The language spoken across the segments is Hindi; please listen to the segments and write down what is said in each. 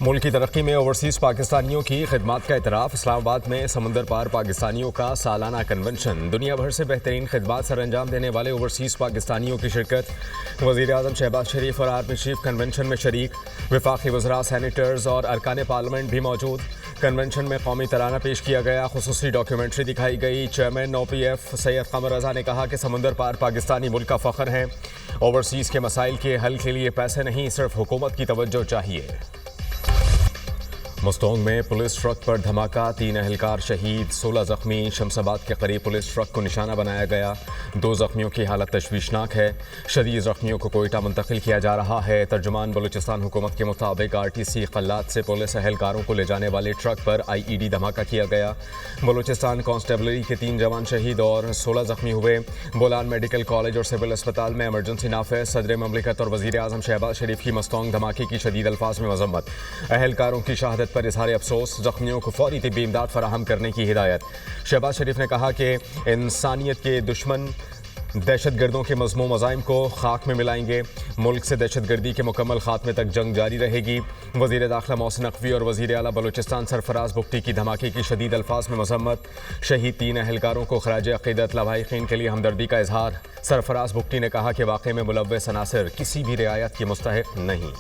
मुल्क की तरक्की में ओवरसीज़ पाकिस्तानियों की खिदमत का इतराफ़। इस्लामाबाद में समंदर पार पाकिस्तानियों का सालाना कन्वेंशन। दुनिया भर से बेहतरीन खिदमत सर अंजाम देने वाले ओवरसीज़ पाकिस्तानियों की शिरकत। वज़ीर आज़म शहबाज शरीफ और आर्मी चीफ कन्वेंशन में शरीक। वफाकी वज़रा, सैनिटर्स और अरकान पार्लियामेंट भी मौजूद। कन्वेंशन में कौमी तराना पेश किया गया। खुसूसी डॉक्यूमेंट्री दिखाई गई। चेयरमैन OPF सैयद कमर रज़ा ने कहा कि समंदर पार पाकिस्तानी मुल्क का फ़ख्र है। ओवरसीज़ के मसाइल के हल के लिए पैसे नहीं, सिर्फ हुकूमत की तवज्जो चाहिए। मस्तोंग में पुलिस ट्रक पर धमाका, 3 अहलकार शहीद, 16 जख्मी। शमसाबाद के करीब पुलिस ट्रक को निशाना बनाया गया। 2 जख्मियों की हालत तशवीशनाक है। शदीद जख्मियों को कोयटा मुंतकिल किया जा रहा है। तर्जुमान बलूचिस्तान हुकूमत के मुताबिक RTC कल्लात से पुलिस अहलकारों को ले जाने वाले ट्रक पर IED धमाका किया गया। बलूचिस्तान कांस्टेबलरी के 3 जवान शहीद और 16 जख्मी हुए। बोलान मेडिकल कॉलेज और सिविल अस्पताल में इमरजेंसी नाफिज। सदर ममलिकत और वज़ीर आज़म शहबाज शरीफ की मस्तोंग धमाके की शदीद अल्फाज में मजम्मत। अहलकारों की शहादत पर इजहार अफसोस। जख्मियों को फौरी तिब्बी इमदाद फराहम करने की हिदायत। शहबाज शरीफ ने कहा कि इंसानियत के दुश्मन दहशतगर्दों के मज़मूम मज़ाइम को खाक में मिलाएंगे। मुल्क से दहशतगर्दी के मुकम्मल खात्मे तक जंग जारी रहेगी। वज़ीर दाखिला मोहसिन नकवी और वज़ीर आला बलूचिस्तान सरफराज बुख्ती की धमाके की शदीद अल्फाज में मजम्मत। शहीद 3 अहलकारों को खराज अक़ीदत, लवाहिकीन के लिए हमदर्दी का इजहार। सरफराज बुख्ती ने कहा कि वाक़े में मुलव्वस अनासिर किसी भी रियायत के मुस्तहिक़ नहीं।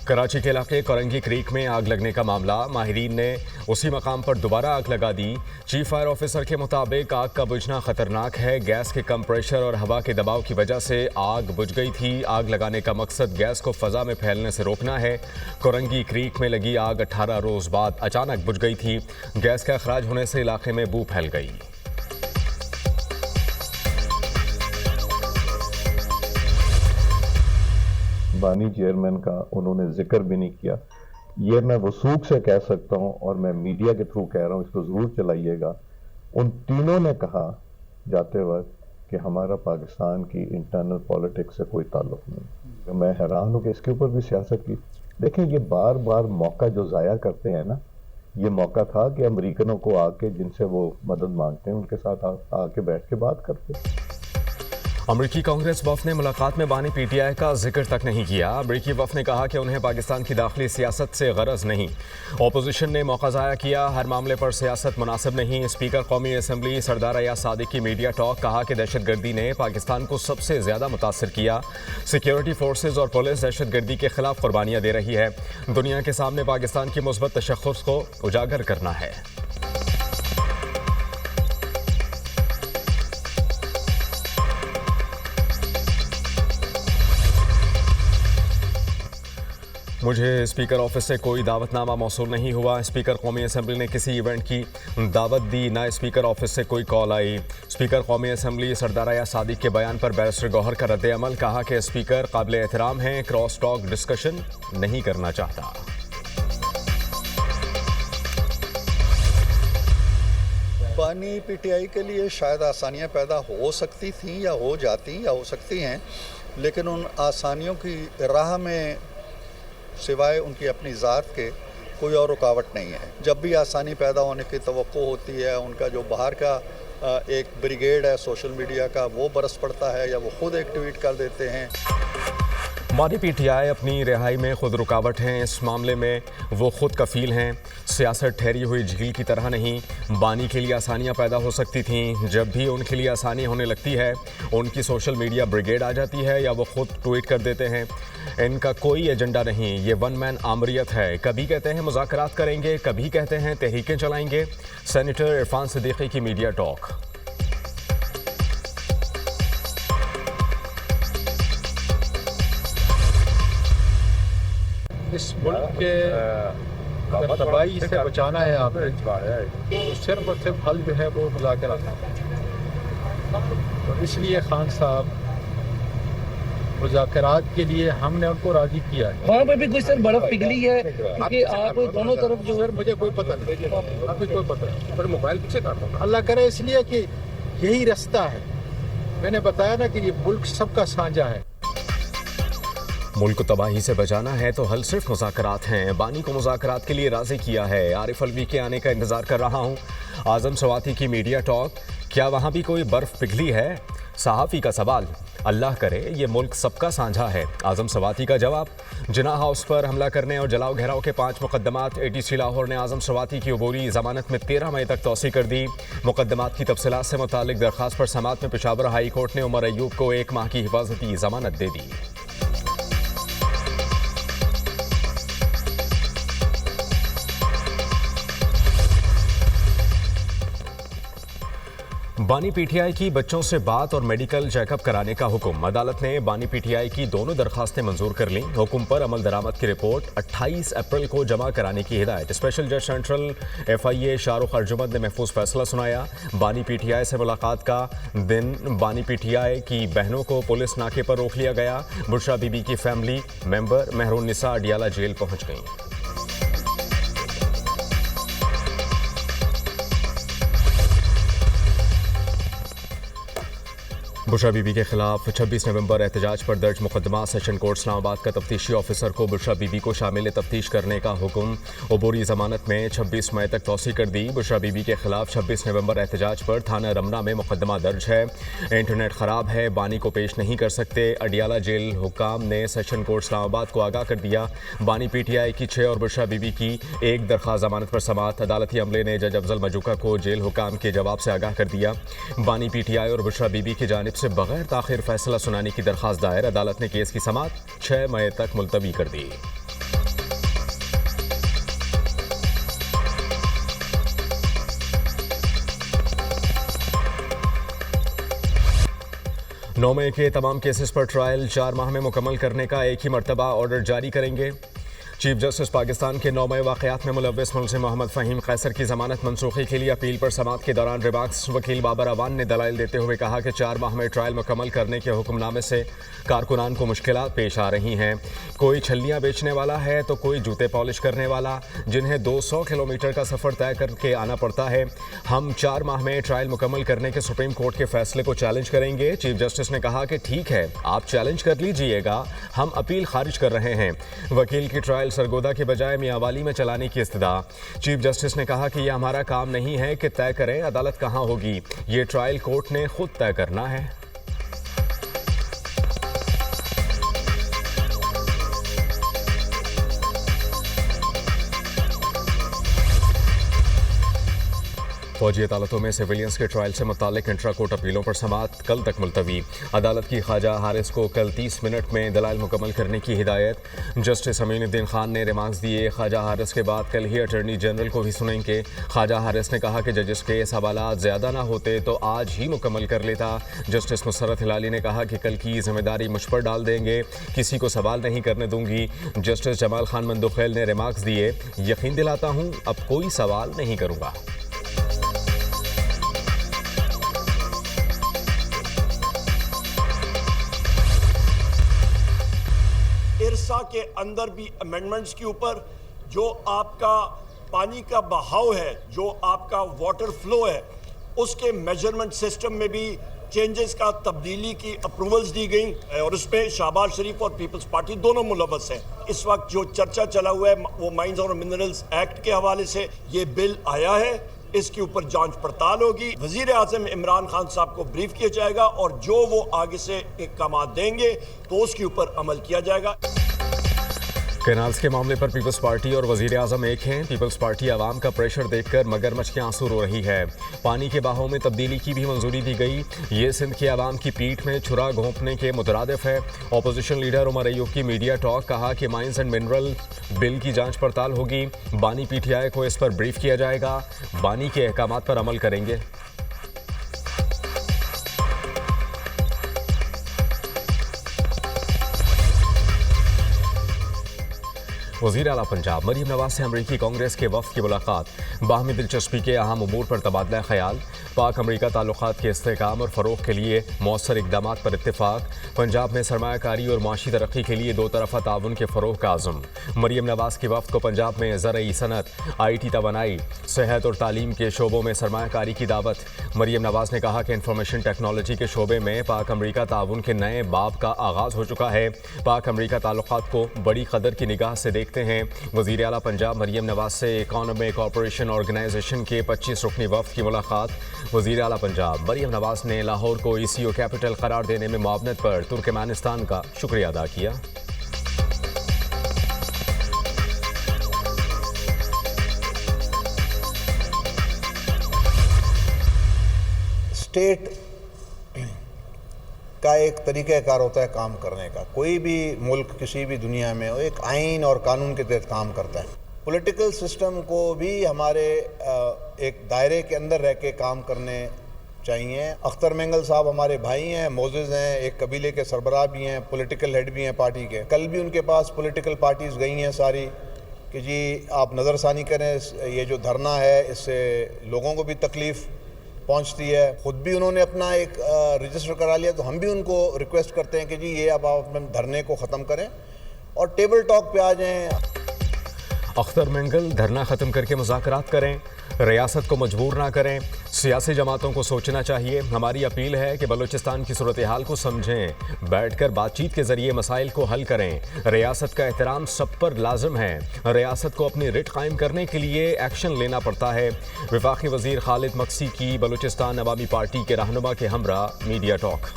कराची के इलाके कोरंगी क्रीक में आग लगने का मामला। माहिरीन ने उसी मकाम पर दोबारा आग लगा दी। चीफ फायर ऑफिसर के मुताबिक आग का बुझना खतरनाक है। गैस के कम प्रेशर और हवा के दबाव की वजह से आग बुझ गई थी। आग लगाने का मकसद गैस को फजा में फैलने से रोकना है। कोरंगी क्रीक में लगी आग 18 रोज बाद अचानक बुझ गई थी। गैस का अखराज होने से इलाके में बू फैल गई। बानी चेयरमैन का उन्होंने जिक्र भी नहीं किया। ये मैं वसूख से कह सकता हूं और मैं मीडिया के थ्रू कह रहा हूं, इसको जरूर चलाइएगा। उन तीनों ने कहा जाते वक्त कि हमारा पाकिस्तान की इंटरनल पॉलिटिक्स से कोई ताल्लुक नहीं। मैं हैरान हूं कि इसके ऊपर भी सियासत की। देखें, ये बार बार मौका जो ज़ाया करते हैं ना, ये मौका था कि अमरीकनों को आके जिनसे वो मदद मांगते हैं उनके साथ आके बैठ के बात करते। अमरीकी कांग्रेस वफ़द ने मुलाकात में बानी PTI का जिक्र तक नहीं किया। अमरीकी वफ़द ने कहा कि उन्हें पाकिस्तान की दाखिली सियासत से गरज नहीं। अपोजिशन ने मौका ज़ाया किया। हर मामले पर सियासत मुनासिब नहीं। स्पीकर कौमी असम्बली सरदार अयाज सादिक की मीडिया टॉक। कहा कि दहशतगर्दी ने पाकिस्तान को सबसे ज़्यादा मुतासर किया। सिक्योरिटी फोर्सेज और पुलिस दहशतगर्दी के खिलाफ कुर्बानियाँ दे रही है। दुनिया के सामने पाकिस्तान की मुस्बत तशख्खुस को उजागर करना है। मुझे स्पीकर ऑफिस से कोई दावतनामा मौसूल नहीं हुआ। स्पीकर कौमी असम्बली ने किसी इवेंट की दावत दी, ना स्पीकर ऑफिस से कोई कॉल आई। स्पीकर कौमी असम्बली सरदार अयाज सादिक के बयान पर बैरिस्टर गौहर का रद्द-ए-अमल। कहा कि स्पीकर काबिल एहतराम हैं, क्रॉस टॉक डिस्कशन नहीं करना चाहता। बानी PTI के लिए शायद आसानियाँ पैदा हो सकती थीं या हो जाती या हो सकती हैं, लेकिन उन आसानियों की राह में सिवाय उनकी अपनी ज़ात के कोई और रुकावट नहीं है। जब भी आसानी पैदा होने की तवक्को होती है, उनका जो बाहर का एक ब्रिगेड है सोशल मीडिया का, वो बरस पड़ता है या वो खुद एक ट्वीट कर देते हैं। बानी PTI अपनी रिहाई में खुद रुकावट हैं। इस मामले में वो खुद कफील हैं। सियासत ठहरी हुई झील की तरह नहीं। बानी के लिए आसानियां पैदा हो सकती थीं। जब भी उनके लिए आसानी होने लगती है, उनकी सोशल मीडिया ब्रिगेड आ जाती है या वो खुद ट्वीट कर देते हैं। इनका कोई एजेंडा नहीं, ये वन मैन आमरियत है। कभी कहते हैं मुज़ाकरात करेंगे, कभी कहते हैं तहरीकें चलाएंगे। सेनेटर इरफान सिद्दीकी की मीडिया टॉक। इस मुल्क के अगर तबाही से बचाना है आपने, तो सिर्फ और सिर्फ हल जो है वो मुज़ाकरात है। तो इसलिए खान साहब मुज़ाकरात के लिए हमने उनको राज़ी किया है। वहाँ पे भी कुछ सर बर्फ पिघली है क्योंकि आप दोनों तरफ जो है। मुझे कोई पता नहीं, अभी कोई पता नहीं, पर मोबाइल पीछे काटता हूँ। अल्लाह करे इसलिए कि यही रास्ता है। मैंने बताया ना कि ये मुल्क सबका साझा है। मुल्क को तबाही से बचाना है तो हल सिर्फ मुज़ाकरात हैं। बानी को मुज़ाकरात के लिए राज़ी किया है। आरिफ अलवी के आने का इंतज़ार कर रहा हूँ। आज़म सवाती की मीडिया टॉक। क्या वहाँ भी कोई बर्फ पिघली है? सहाफ़ी का सवाल। अल्लाह करे ये मुल्क सबका साझा है। आज़म सवाती का जवाब। जिना हाउस पर हमला करने और जलाओ घेराव के 5 मुकदमात। ATC लाहौर ने आज़म सवाती की अबूरी ज़मानत में 13 मई तक तौसी कर दी। मुकदमात की तफसीलात से मुतालिक दरख्वास्त पर समात में पेशावर हाई कोर्ट ने उमर अयूब को 1 माह की हिफाजती ज़मानत दे दी। बानी PTI की बच्चों से बात और मेडिकल चेकअप कराने का हुक्म। अदालत ने बानी PTI की दोनों दरखास्तें मंजूर कर लीं। हुक्म पर अमल दरामद की रिपोर्ट 28 अप्रैल को जमा कराने की हिदायत। स्पेशल जज सेंट्रल FIA शाहरुख अर्जुमंद ने महफूज फैसला सुनाया। बानी PTI से मुलाकात का दिन बानी PTI की बहनों को पुलिस नाके पर रोक लिया गया। बुशरा बीबी की फैमिली मेंबर महरून निसा अडियाला जेल पहुंच गईं। बुशरा बीबी के खिलाफ 26 नवंबर एहतजाज पर दर्ज मुकदमा। सेशन कोर्ट इस्लामाबाद का तफ्तीशी ऑफिसर को बुशरा बीबी को शामिल तफ्तीश करने का हुक्म। अबूरी जमानत में 26 मई तक तौसी कर दी। बुशरा बीबी के खिलाफ 26 नवंबर एहतजाज पर थाना रमना में मुकदमा दर्ज है। इंटरनेट ख़राब है, बानी को पेश नहीं कर सकते। अडियाला जेल हुकाम ने सेशन कोर्ट इस्लामाबाद को आगाह कर दिया। बानी PTI की 6 और बुशरा बीबी की 1 दरख्वास्त जमानत पर समात। अदालती अमले ने जज अफजल मजूका को जेल हुकाम के जवाब से आगाह कर दिया। बानी PTI और बुशरा बीबी की जानिब से बगैर ताखिर फैसला सुनाने की दरख्वास्त दायर। अदालत ने केस की समात 6 मई तक मुलतवी कर दी। नौ मई के तमाम केसेस पर ट्रायल 4 माह में मुकम्मल करने का एक ही मरतबा ऑर्डर जारी करेंगे। चीफ जस्टिस पाकिस्तान के 9 मई वाक़यात में मुलव्वस मुल्ज़िम मोहम्मद फ़हीम कैसर की ज़मानत मनसूखी के लिए अपील पर समात के दौरान रिमार्क्स। वकील बाबर अवान ने दलाइल देते हुए कहा कि 4 माह में ट्रायल मुकम्मल करने के हुक्मनामे से कारकुनान को मुश्किलात पेश आ रही हैं। कोई छल्लियाँ बेचने वाला है तो कोई जूते पॉलिश करने वाला, जिन्हें 200 किलोमीटर का सफ़र तय करके आना पड़ता है। हम 4 माह में ट्रायल मुकम्मल करने के सुप्रीम कोर्ट के फैसले को चैलेंज करेंगे। चीफ जस्टिस ने कहा कि ठीक है, आप चैलेंज कर लीजिएगा, हम अपील खारिज कर रहे हैं। वकील की ट्रायल सरगोदा के बजाय मियांवाली में चलाने की इस्तदा। चीफ जस्टिस ने कहा कि यह हमारा काम नहीं है कि तय करें अदालत कहाँ होगी, ये ट्रायल कोर्ट ने खुद तय करना है। फौजी अदालतों में सिविलियंस के ट्रायल से मुतालिक इंट्रा कोर्ट अपीलों पर समात कल तक मुलतवी। अदालत की ख्वाजा हारिस को कल 30 मिनट में दलाइल मुकम्मल करने की हिदायत। जस्टिस अमीनुद्दीन खान ने रिमार्क्स दिए। ख्वाजा हारिस के बाद कल ही अटॉर्नी जनरल को भी सुनेंगे। ख्वाजा हारिस ने कहा कि जजिस के सवालात ज़्यादा ना होते तो आज ही मुकम्मल कर लेता। जस्टिस मुसर्रत हिलाली ने कहा कि कल की जिम्मेदारी मुझ पर डाल देंगे, किसी को सवाल नहीं करने दूंगी। जस्टिस जमाल खान मंदुखेल ने रिमार्क्स दिए, यकीन दिलाता हूँ अब कोई सवाल नहीं करूँगा। इरसा के अंदर भी अमेंडमेंट्स के ऊपर जो आपका पानी का बहाव है, जो आपका वाटर फ्लो है, उसके मेजरमेंट सिस्टम में भी चेंजेस का तब्दीली की अप्रूवल्स दी गई और उसमें शहबाज शरीफ और पीपल्स पार्टी दोनों मुलव्वस हैं। इस वक्त जो चर्चा चला हुआ है वो माइंस और मिनरल्स एक्ट के हवाले से ये बिल आया है, इसके ऊपर जांच पड़ताल होगी। वजीर आज़म इमरान खान साहब को ब्रीफ किया जाएगा और जो वो आगे से इक़दाम देंगे तो उसके ऊपर अमल किया जाएगा। कैनाल्स के मामले पर पीपल्स पार्टी और वजीर आज़म एक हैं। पीपल्स पार्टी आवाम का प्रेशर देखकर मगरमच्छ के आंसू रो रही है। पानी के बहाव में तब्दीली की भी मंजूरी दी गई। ये सिंध के आवाम की पीठ में छुरा घोंपने के मुतरादिफ है। अपोजिशन लीडर उमर अयूब की मीडिया टॉक। कहा कि माइंस एंड मिनरल बिल की जांच पड़ताल होगी। बानी PTI को इस पर ब्रीफ किया जाएगा। बानी के अहकामात पर अमल करेंगे। वज़ीर आला पंजाब मरीम नवाज से अमरीकी कांग्रेस के वफ़द की मुलाकात। बाहमी दिलचस्पी के अहम उमूर पर तबादला ख्याल। पाक अमरीका ताल्लुकात के इस्तेहकाम और फ़रोग़ के लिए मौसर इक़दाम पर इत्तेफाक। पंजाब में सरमायाकारी और माशी तरक्की के लिए 2 तरफ़ा ताउन के फ़रोग़ का आज़म। मरीम नवाज के वफ़द को पंजाब में ज़रई सनत, IT तवानाई, सेहत और तालीम के शोबों में सरमायाकारी की दावत। मरियम नवाज ने कहा कि इंफॉर्मेशन टेक्नोलॉजी के शोबे में पाक अमरीका ताउन के नए बाब का आगाज़ हो चुका है। पाक अमरीका ताल्लुकात को बड़ी कदर की निगाह से देखते हैं। वज़ीर आला पंजाब मरियम नवाज से इकॉनॉमिक कॉरपोरेशन ऑर्गेनाइजेशन के 25 रुकनी वफ़द की मुलाकात। वज़ीर आला पंजाब मरियम नवाज ने लाहौर को ECO कैपिटल करार देने में मुआवनत पर तुर्कमेनिस्तान का शुक्रिया अदा किया। स्टेट का एक तरीक़ाकार होता है काम करने का। कोई भी मुल्क किसी भी दुनिया में हो एक आइन और कानून के तहत काम करता है। पॉलिटिकल सिस्टम को भी हमारे एक दायरे के अंदर रह के काम करने चाहिए। अख्तर मेंगल साहब हमारे भाई हैं, मोजेज़ हैं, एक कबीले के सरबराह भी हैं, पॉलिटिकल हेड भी हैं पार्टी के। कल भी उनके पास पॉलिटिकल पार्टीज़ गई हैं सारी कि जी आप नज़रसानी करें, ये जो धरना है इससे लोगों को भी तकलीफ़ पहुंचती है। खुद भी उन्होंने अपना एक रजिस्टर करा लिया, तो हम भी उनको रिक्वेस्ट करते हैं कि जी ये अब आप अपने धरने को ख़त्म करें और टेबल टॉक पे आ जाएं। अख्तर मेंगल धरना ख़त्म करके मुज़ाकरात करें, रियासत को मजबूर ना करें। सियासी जमातों को सोचना चाहिए। हमारी अपील है कि बलूचिस्तान की सूरत हाल को समझें, बैठकर बातचीत के ज़रिए मसाइल को हल करें। रियासत का एहतराम सब पर लाजम है। रियासत को अपनी रिट कायम करने के लिए एक्शन लेना पड़ता है। वफाकी वज़ीर खालिद मक्सी की बलूचिस्तान अवामी पार्टी के रहनुमा के हमरा मीडिया टॉक।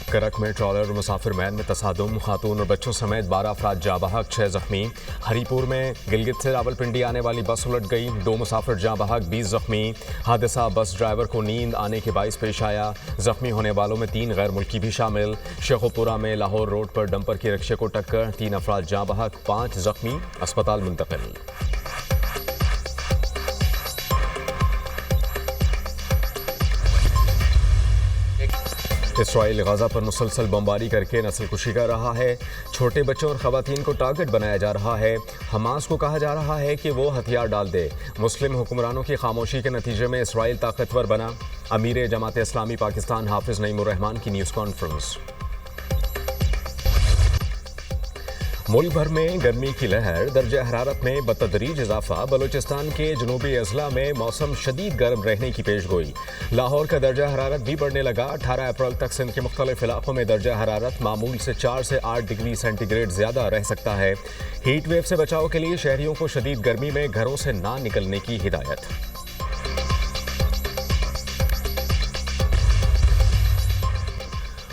करक में ट्रॉलर और मुसाफिर वैन में तसादुम, खातून और बच्चों समेत 12 अफराद जाँ बहक, 6 जख्मी। हरीपुर में गिलगित से रावलपिंडी आने वाली बस उलट गई, 2 मुसाफिर जाँ बहक, 20 जख्मी। हादसा बस ड्राइवर को नींद आने के बाइस पेश आया। जख्मी होने वालों में 3 गैर मुल्की भी शामिल। शेखुपुरा में लाहौर रोड पर डंपर की रिक्शे को टक्कर, 3 अफराद जाँ बहक, 5 जख्मी, अस्पताल मुंतकिल। इसराइल गजा पर मुसलसल बमबारी करके नस्लकुशी कर रहा है। छोटे बच्चों और ख़वातीन को टारगेट बनाया जा रहा है। हमास को कहा जा रहा है कि वो हथियार डाल दे। मुस्लिम हुक्मरानों की खामोशी के नतीजे में इसराइल ताकतवर बना। अमीर जमात इस्लामी पाकिस्तान हाफिज़ नईमुर रहमान की न्यूज़ कॉन्फ्रेंस। मुल्क भर में गर्मी की लहर, दर्जा हरारत में बतदरीज इजाफा। बलूचिस्तान के जनूबी अजला में मौसम शदीद गर्म रहने की पेशगोई। लाहौर का दर्जा हरारत भी बढ़ने लगा। 18 अप्रैल तक सिंध के मुख्तलिफ इलाकों में दर्जा हरारत मामूल से 4 से 8 डिग्री सेंटीग्रेड ज़्यादा रह सकता है। हीट वेव से बचाव के लिए शहरियों को शदीद गर्मी में घरों से ना निकलने की हिदायत।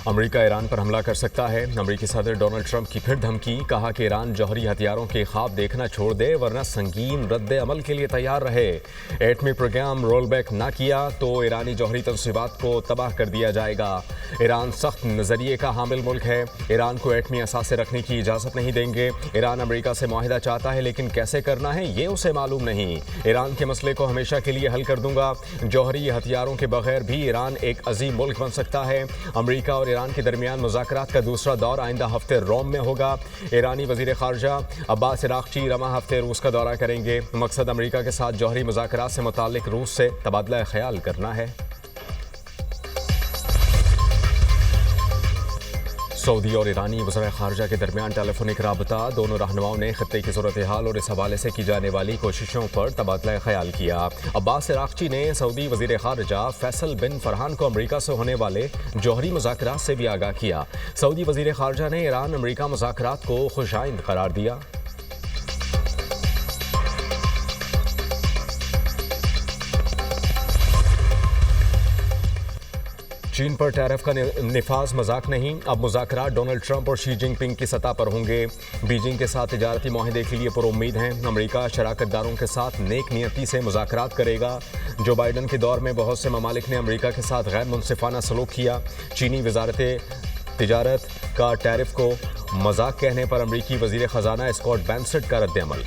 अमेरिका ईरान पर हमला कर सकता है। अमेरिकी सदर डोनाल्ड ट्रंप की फिर धमकी। कहा कि ईरान जौहरी हथियारों के ख्वाब देखना छोड़ दे वरना संगीन रद्द अमल के लिए तैयार रहे। एटमी प्रोग्राम रोल बैक ना किया तो ईरानी जौहरी तंसीबात को तबाह कर दिया जाएगा। ईरान सख्त नज़रिए का हामिल मुल्क है। ईरान को एटमी असासे रखने की इजाज़त नहीं देंगे। ईरान अमेरिका से मुआहिदा चाहता है लेकिन कैसे करना है ये उसे मालूम नहीं। ईरान के मसले को हमेशा के लिए हल कर दूंगा। जौहरी हथियारों के बगैर भी ईरान एक अजीम मुल्क बन सकता है। अमेरिका और ईरान के दरमियान मुज़ाकरात का दूसरा दौर आइंदा हफ्ते रोम में होगा। ईरानी वज़ीर ख़ारजा अब्बास अराग़ची रवा हफ्ते रूस का दौरा करेंगे। मकसद अमेरिका के साथ जौहरी मुज़ाकरात से मुताल्लिक़ रूस से तबादला ख्याल करना है। सऊदी और ईरानी वज़ीर ख़ारजा के दरमियान टेलीफोनिक राबता। दोनों रहनुमाओं ने खत्ते की सूरत हाल और इस हवाले से की जाने वाली कोशिशों पर तबादला ख्याल किया। अब्बास अराग़ची ने सऊदी वज़ीर ख़ारजा फैसल बिन फरहान को अमेरिका से होने वाले जौहरी मुज़ाकरात से भी आगाह किया। सऊदी वज़ीर ख़ारजा ने ईरान अमेरिका मुज़ाकरात को खुशाइंद करार दिया। चीन पर टैरिफ का निफाज मजाक नहीं। अब मुज़ाकरात डोनाल्ड ट्रंप और शी जिनपिंग की सतह पर होंगे। बीजिंग के साथ तिजारती मुआहदे के लिए पुरुम्मीद हैं। अमेरिका शराकतदारों के साथ नेक नियती से मुज़ाकरात करेगा। जो बाइडन के दौर में बहुत से ममालिक ने अमेरिका के साथ गैर मुनसिफाना सलूक किया। चीनी वजारत तिजारत का टैरिफ को मजाक कहने पर अमेरिकी वज़ीर ख़जाना स्कॉट बेंसेट का रद्द अमल।